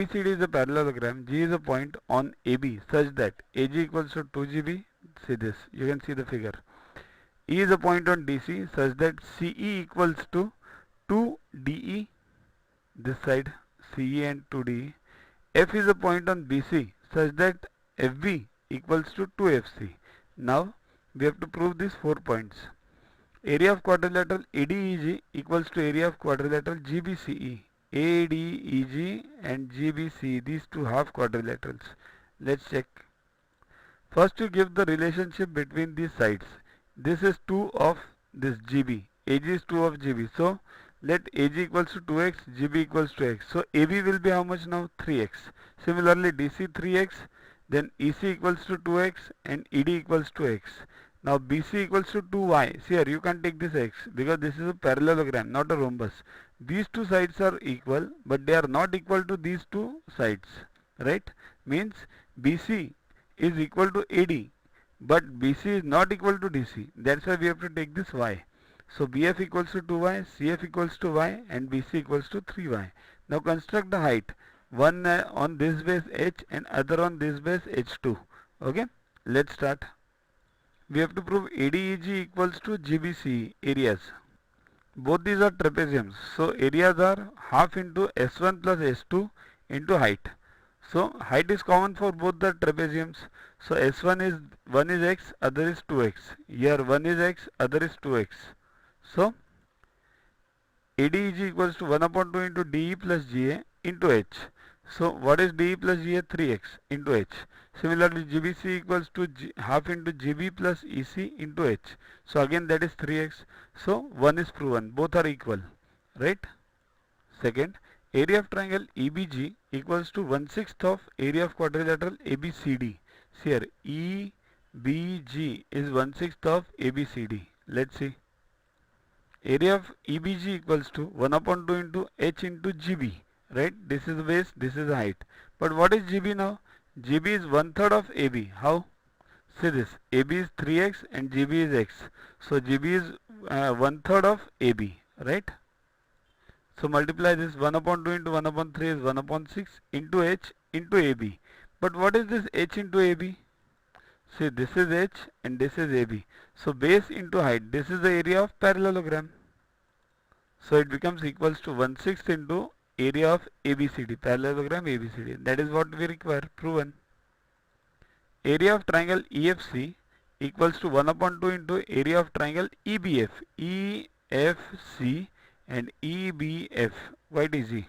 ABCD is a parallelogram. G is a point on AB such that AG equals to 2GB. See this, you can see the figure. E is a point on DC such that CE equals to 2DE, this side CE and 2DE. F is a point on BC such that FB equals to 2FC. Now we have to prove these 4 points. Area of quadrilateral ADEG equals to area of quadrilateral GBCE. ADEG and GBCE, these two half quadrilaterals. Let's check. First you give the relationship between these sides. This is 2 of this GB. AG is 2 of GB. So let AG equals to 2x, GB equals to x. So AB will be how much now? 3x. Similarly DC 3x, then EC equals to 2x and ED equals to x. Now BC equals to 2y. See here, you can take this x because this is a parallelogram, not a rhombus. These two sides are equal, but they are not equal to these two sides, right? Means BC is equal to AD, but BC is not equal to DC. That's why we have to take this y. So BF equals to 2y, CF equals to y, and BC equals to 3y. Now construct the height. One on this base h and other on this base h2. Okay, let's start. We have to prove ADEG equals to GBCE areas. Both these are trapeziums. So areas are half into S1 plus S2 into height. So height is common for both the trapeziums. So S1 is 1 is x, other is 2x. Here 1 is x, other is 2x. So ADEG equals to 1 upon 2 into DE plus GA into H. So what is DE plus GA? 3x into H. Similarly GBC equals to half into GB plus EC into H. So again that is 3x. So 1 is proven. Both are equal. Right? Second, area of triangle EBG equals to 1/6 of area of quadrilateral ABCD. See here, EBG is 1/6 of ABCD. Let's see. Area of EBG equals to 1 upon 2 into H into GB. Right? This is the base, this is the height. But what is GB now? GB is 1/3 of AB. How? See this. AB is 3x and GB is x. So GB is 1/3 of AB. Right? So multiply this. 1 upon 2 into 1 upon 3 is 1 upon 6 into H into AB. But what is this H into AB? See, this is H and this is AB. So base into height. This is the area of parallelogram. So it becomes equals to 1/6 into area of ABCD, parallelogram ABCD. That is what we require, proven. Area of triangle EFC equals to 1 upon 2 into area of triangle EBF. EFC and EBF, quite easy.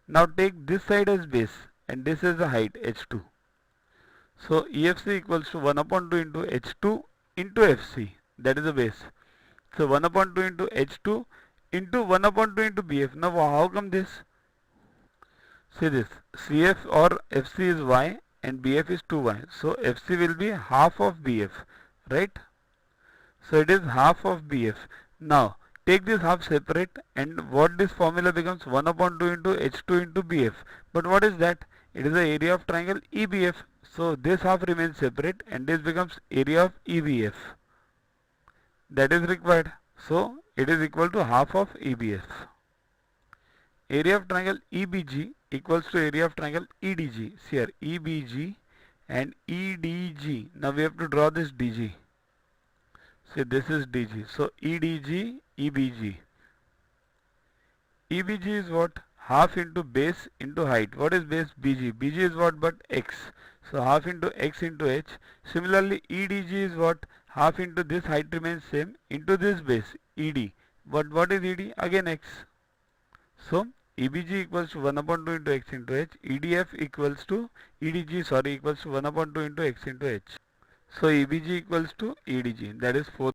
Now take this side as base and this is the height H2. So EFC equals to 1 upon 2 into H2 into FC, that is the base. So 1 upon 2 into H2 into 1 upon 2 into BF. Now how come this? See this, CF or FC is y and BF is 2y. So FC will be half of BF, right? So it is half of BF. Now take this half separate and what this formula becomes 1 upon 2 into H2 into BF. But what is that? It is the area of triangle EBF. So this half remains separate and this becomes area of EBF. That is required. So it is equal to half of EBF. Area of triangle EBG equals to area of triangle EDG. See here, EBG and EDG. Now we have to draw this DG. See, this is DG. So EDG, EBG. EBG is what? Half into base into height. What is base? BG. BG is what but x. So half into x into h. Similarly EDG is what? Half into this height remains same into this base ED. But what is ED? Again x. So EBG equals to 1 upon 2 into x into h. EDF equals to equals to 1 upon 2 into x into h. So EBG equals to EDG. That is 4.